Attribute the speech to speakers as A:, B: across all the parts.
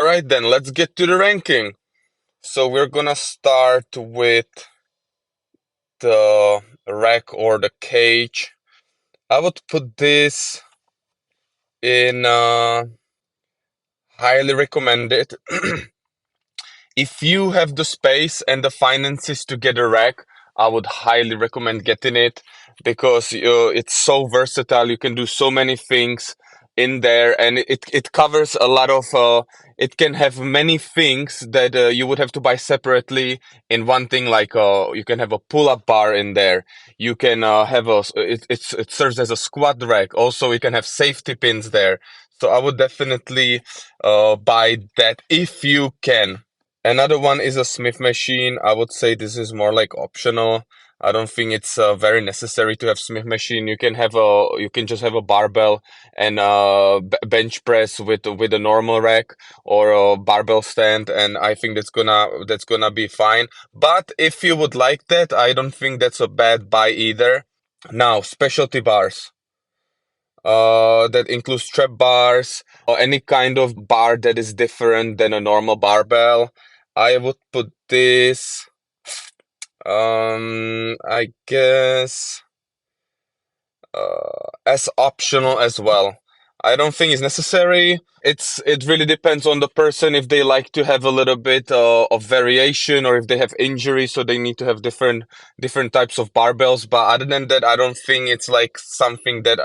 A: right, then let's get to the ranking. So we're gonna start with the rack or the cage. I would put this in highly recommended. If you have the space and the finances to get a rack, I would highly recommend getting it because it's so versatile. You can do so many things in there, and it covers a lot of. It can have many things that you would have to buy separately in one thing. Like you can have a pull-up bar in there. You can have it serves as a squat rack. Also, you can have safety pins there. So I would definitely buy that if you can. Another one is a Smith machine. I would say this is more like optional. I don't think it's very necessary to have Smith machine. You can just have a barbell and bench press with a normal rack or a barbell stand, and I think that's gonna be fine. But if you would like that, I don't think that's a bad buy either. Now, specialty bars. That includes strap bars or any kind of bar that is different than a normal barbell. I would put this, I guess, as optional as well. I don't think it's necessary. It really depends on the person if they like to have a little bit of variation or if they have injuries, so they need to have different types of barbells. But other than that, I don't think it's like something that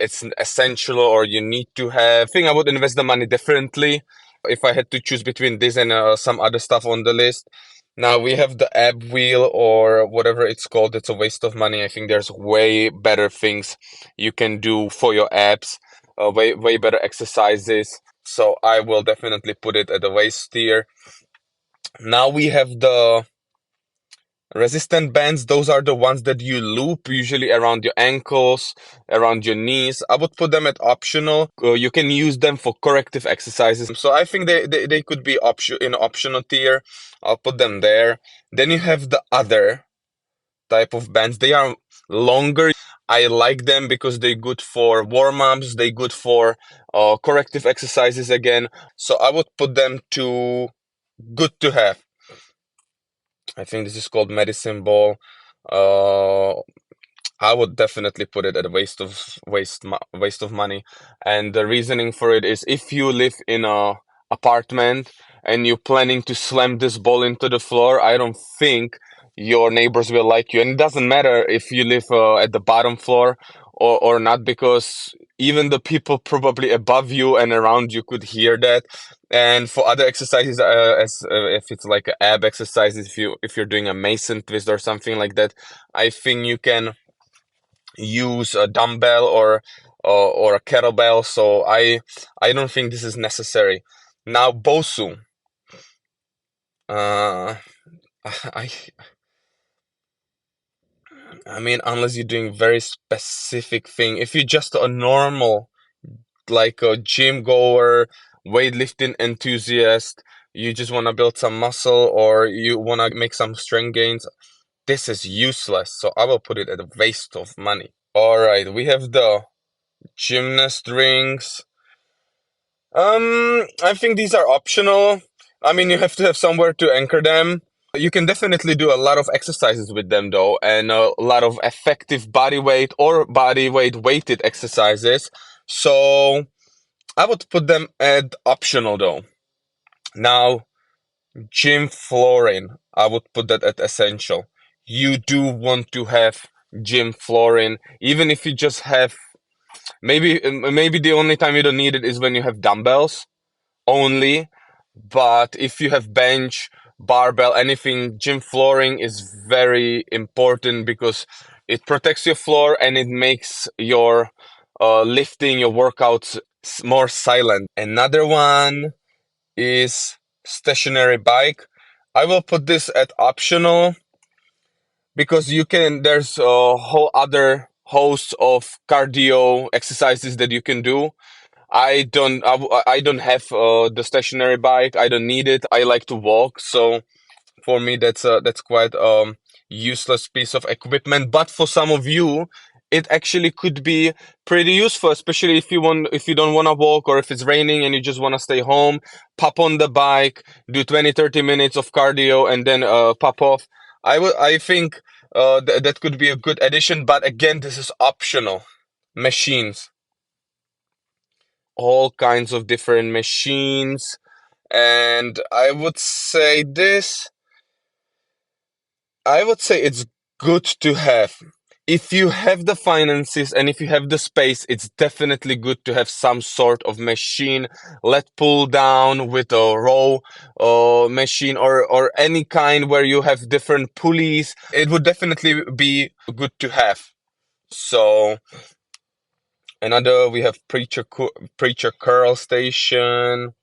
A: it's essential or you need to have. I think I would invest the money differently if I had to choose between this and some other stuff on the list. Now we have the ab wheel or whatever it's called. It's a waste of money. I think there's way better things you can do for your abs, way better exercises. So I will definitely put it at the waist tier. Now we have the resistant bands. Those are the ones that you loop usually around your ankles, around your knees. I would put them at optional. You can use them for corrective exercises. So I think they could be in optional tier. I'll put them there. Then you have the other type of bands. They are longer. I like them because they're good for warm-ups. They're good for corrective exercises again. So I would put them to good to have. I think this is called medicine ball. Uh, I would definitely put it at a waste of money. And the reasoning for it is if you live in a apartment and you're planning to slam this ball into the floor, I don't think your neighbors will like you. And it doesn't matter if you live at the bottom floor or not, because even the people probably above you and around you could hear that. And for other exercises, as if it's like an ab exercise, if you're doing a Mason twist or something like that, I think you can use a dumbbell or a kettlebell. So I don't think this is necessary. Now Bosu. Uh, I I mean, unless you're doing very specific thing, if you're just a normal like a gym goer, weightlifting enthusiast, you just want to build some muscle or you want to make some strength gains, this is useless. So I will put it at a waste of money. All right, we have the gymnast rings. I think these are optional. I mean, you have to have somewhere to anchor them. You can definitely do a lot of exercises with them though, and a lot of effective body weight or body weight weighted exercises. So I would put them at optional though. Now, gym flooring, I would put that at essential. You do want to have gym flooring, even if you just have maybe the only time you don't need it is when you have dumbbells only. But if you have bench, barbell, anything, gym flooring is very important because it protects your floor and it makes your lifting, your workouts more silent. Another one is stationary bike. I will put this at optional because there's a whole other host of cardio exercises that you can do. I don't have the stationary bike. I don't need it. I like to walk, so for me that's quite useless piece of equipment. But for some of you, it actually could be pretty useful, especially if you don't want to walk, or if it's raining and you just want to stay home. Pop on the bike, do 20-30 minutes of cardio, and then pop off. I think that could be a good addition, but again, this is optional. Machines, all kinds of different machines, and I would say it's good to have. If you have the finances and if you have the space, it's definitely good to have some sort of machine. Let pull down with a row machine, or any kind where you have different pulleys. It would definitely be good to have. So another, we have preacher curl station.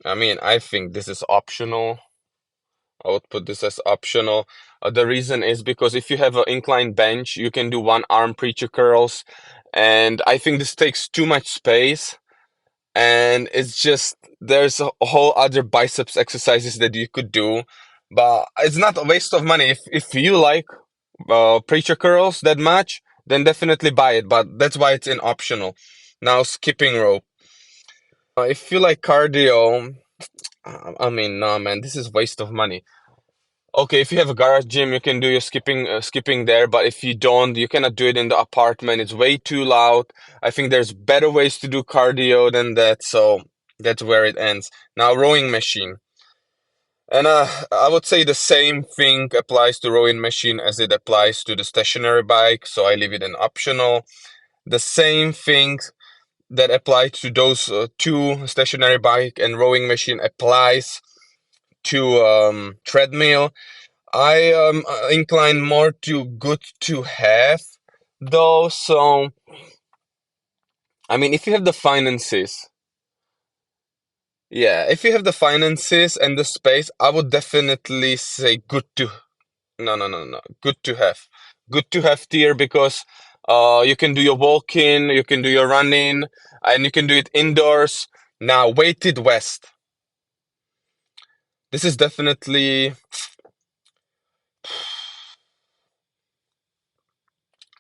A: I mean, I think this is optional. I would put this as optional. The reason is because if you have an inclined bench, you can do one arm preacher curls. And I think this takes too much space. And it's just, there's a whole other biceps exercises that you could do. But it's not a waste of money. If you like preacher curls that much, then definitely buy it. But that's why it's in optional. Now, skipping rope. If you like cardio, I mean, no, man, this is waste of money. Okay, if you have a garage gym, you can do your skipping there, but if you don't, you cannot do it in the apartment. It's way too loud. I think there's better ways to do cardio than that, so that's where it ends. Now, rowing machine. And I would say the same thing applies to rowing machine as it applies to the stationary bike, so I leave it in optional. The same thing that applies to those two, stationary bike and rowing machine, applies to treadmill. I am inclined more to good to have, though. So, I mean, if you have the finances, yeah, if you have the finances and the space, I would definitely say good to, no, no, no, no, good to have. Good to have tier, because you can do your walking, you can do your running, and you can do it indoors. Now, weighted vest. This is definitely,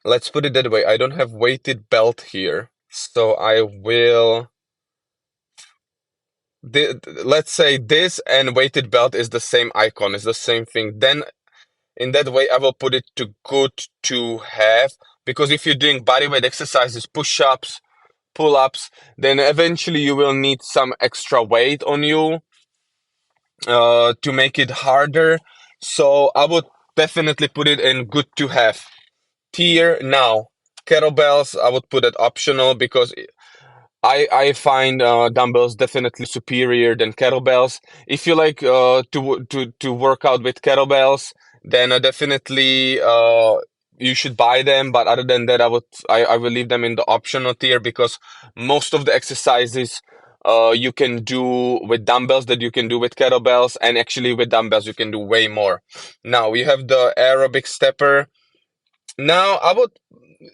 A: let's put it that way. I don't have weighted belt here, so I will. Let's say this and weighted belt is the same icon, is the same thing. Then in that way, I will put it to good to have, because if you're doing bodyweight exercises, push-ups, pull-ups, then eventually you will need some extra weight on you to make it harder. So I would definitely put it in good to have tier. Now, kettlebells, I would put it optional, because I find dumbbells definitely superior than kettlebells. If you like to work out with kettlebells, then definitely you should buy them. But other than that, I will leave them in the optional tier, because most of the exercises you can do with dumbbells that you can do with kettlebells, and actually with dumbbells you can do way more. Now we have the aerobic stepper. Now,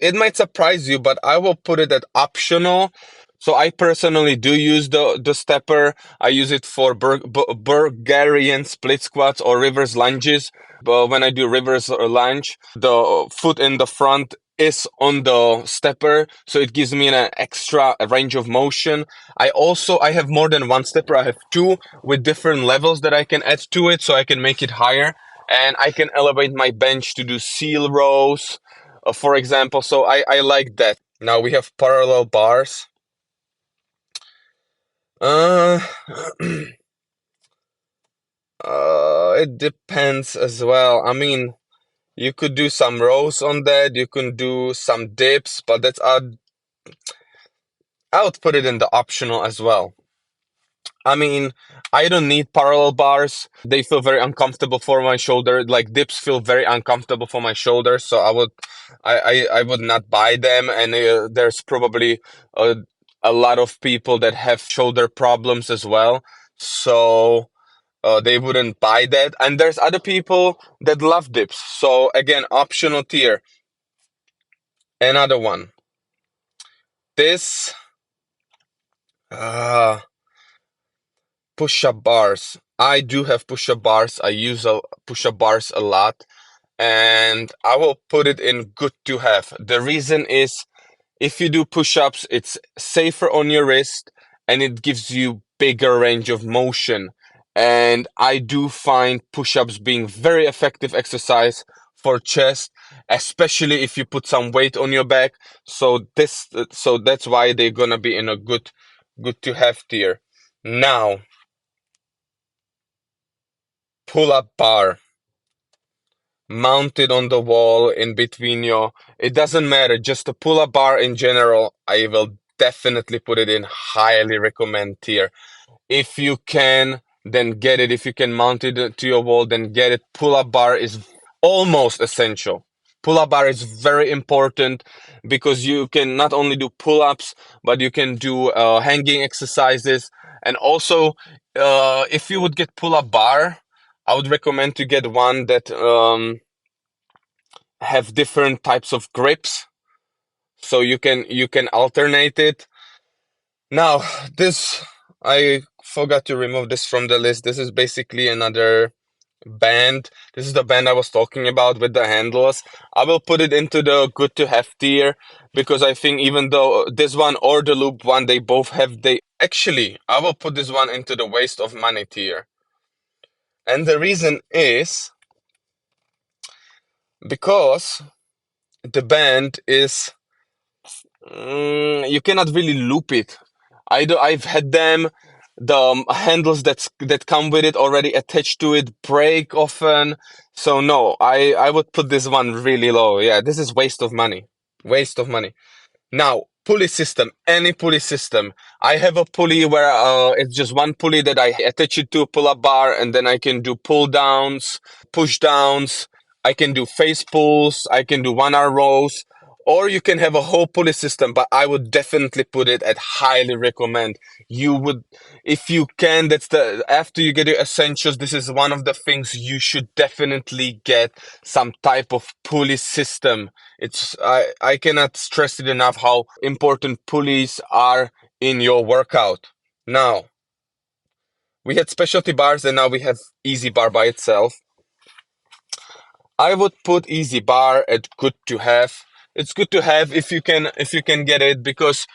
A: it might surprise you, but I will put it at optional. So I personally do use the stepper. I use it for Bulgarian split squats or reverse lunges. But when I do reverse or lunge, the foot in the front is on the stepper, so it gives me an extra range of motion. I have more than one stepper. I have two with different levels that I can add to it, so I can make it higher, and I can elevate my bench to do seal rows, for example. So I like that. Now we have parallel bars. Uh, it depends as well. I mean, you could do some rows on that. You can do some dips, but I would put it in the optional as well. I mean, I don't need parallel bars. They feel very uncomfortable for my shoulder. Like dips feel very uncomfortable for my shoulder, so I would not buy them. And there's probably a lot of people that have shoulder problems as well, so they wouldn't buy that. And there's other people that love dips. So again, optional tier. Another one. This uh, push-up bars. I do have push-up bars. I use push-up bars a lot. and I will put it in good to have. The reason is, if you do push-ups, it's safer on your wrist and it gives you bigger range of motion. And I do find push-ups being very effective exercise for chest, especially if you put some weight on your back. So that's why they're gonna be in a good to have tier. Now, pull-up bar mounted on the wall in between your, it doesn't matter, just a pull-up bar in general, I will definitely put it in highly recommend tier. If you can, then get it. If you can mount it to your wall, then get it. Pull-up bar is almost essential. Pull-up bar is very important because you can not only do pull-ups, but you can do hanging exercises. And also, if you would get pull-up bar, I would recommend to get one that have different types of grips, so you can alternate it. Now, this, I forgot to remove this from the list. This is basically another band. This is the band I was talking about with the handles. I will put it into the good to have tier because I think even though this one or the loop one, they both have, they actually, I will put this one into the waste of money tier. And the reason is because the band is, you cannot really loop it. I've had them. The handles that come with it already attached to it break often. So no, I would put this one really low. Yeah, this is waste of money. Waste of money. Now, pulley system, any pulley system. I have a pulley where it's just one pulley that I attach it to a pull-up bar, and then I can do pull downs, push downs. I can do face pulls. I can do 1 hour rows. Or you can have a whole pulley system, but I would definitely put it at highly recommend. You would, if you can, that's the, after you get your essentials, this is one of the things you should definitely get, some type of pulley system. It's, I cannot stress it enough how important pulleys are in your workout. Now, we had specialty bars and now we have easy bar by itself. I would put easy bar at good to have. It's good to have if you can get it, because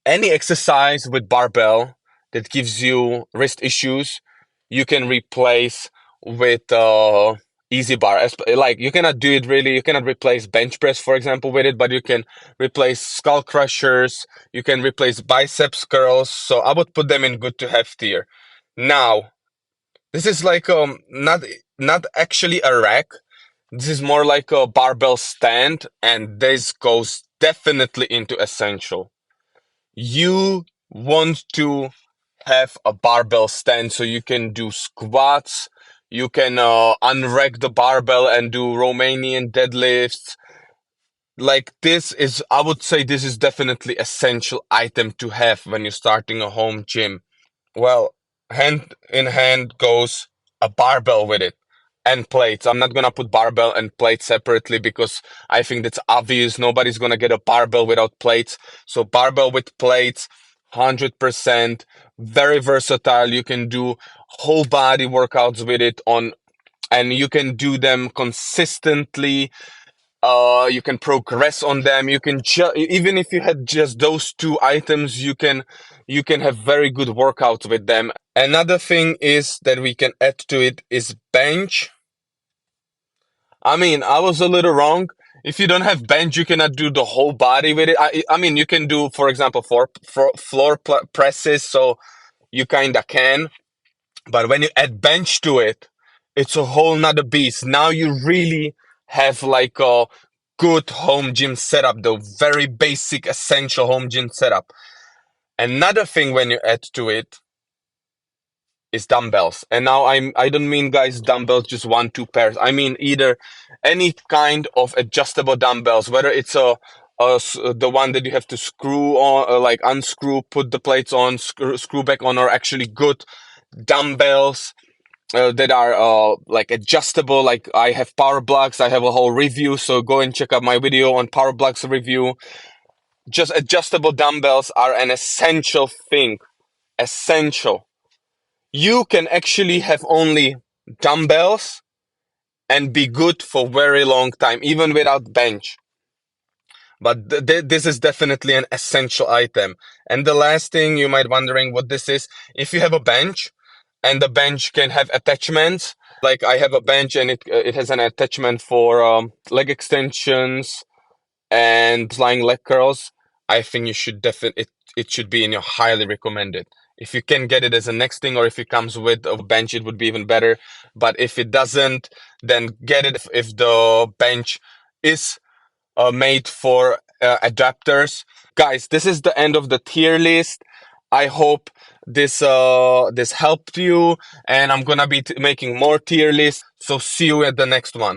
A: any exercise with barbell that gives you wrist issues, you can replace with easy bar. Like, you cannot do it really. You cannot replace bench press, for example, with it, but you can replace skull crushers. You can replace biceps curls. So I would put them in good to have tier. Now, this is like not actually a rack. This is more like a barbell stand, and this goes definitely into essential. You want to have a barbell stand so you can do squats, you can unrack the barbell and do Romanian deadlifts. Like, this is, I would say this is definitely essential item to have when you're starting a home gym. Well, hand in hand goes a barbell with it and plates. I'm not gonna put barbell and plates separately because I think that's obvious. Nobody's gonna get a barbell without plates. So barbell with plates, 100%, very versatile. You can do whole body workouts with it on, and you can do them consistently. You can progress on them. You can even if you had just those two items, you can have very good workouts with them. Another thing is that we can add to it is bench. I mean, I was a little wrong. If you don't have bench, you cannot do the whole body with it. I mean, you can do, for example, floor presses, so you kinda can. But when you add bench to it, it's a whole nother beast. Now you really have like a good home gym setup, the very basic, essential home gym setup. Another thing when you add to it is dumbbells. And now I don't mean, guys, dumbbells just 1, 2 pairs. I mean either any kind of adjustable dumbbells, whether it's the one that you have to screw on, like unscrew, put the plates on, screw back on, or actually good dumbbells that are like adjustable. Like, I have power blocks. I have a whole review, so go and check out my video on power blocks review. Just adjustable dumbbells are an essential thing. Essential. You can actually have only dumbbells and be good for very long time, even without bench. But this is definitely an essential item. And the last thing you might wondering what this is, if you have a bench and the bench can have attachments, like I have a bench and it has an attachment for leg extensions and flying leg curls, I think you should definitely it should be in your highly recommended. If you can get it as a next thing, or if it comes with a bench, it would be even better. But if it doesn't, then get it if the bench is made for adapters. Guys, this is the end of the tier list. I hope this helped you, and I'm gonna be making more tier lists. So see you at the next one.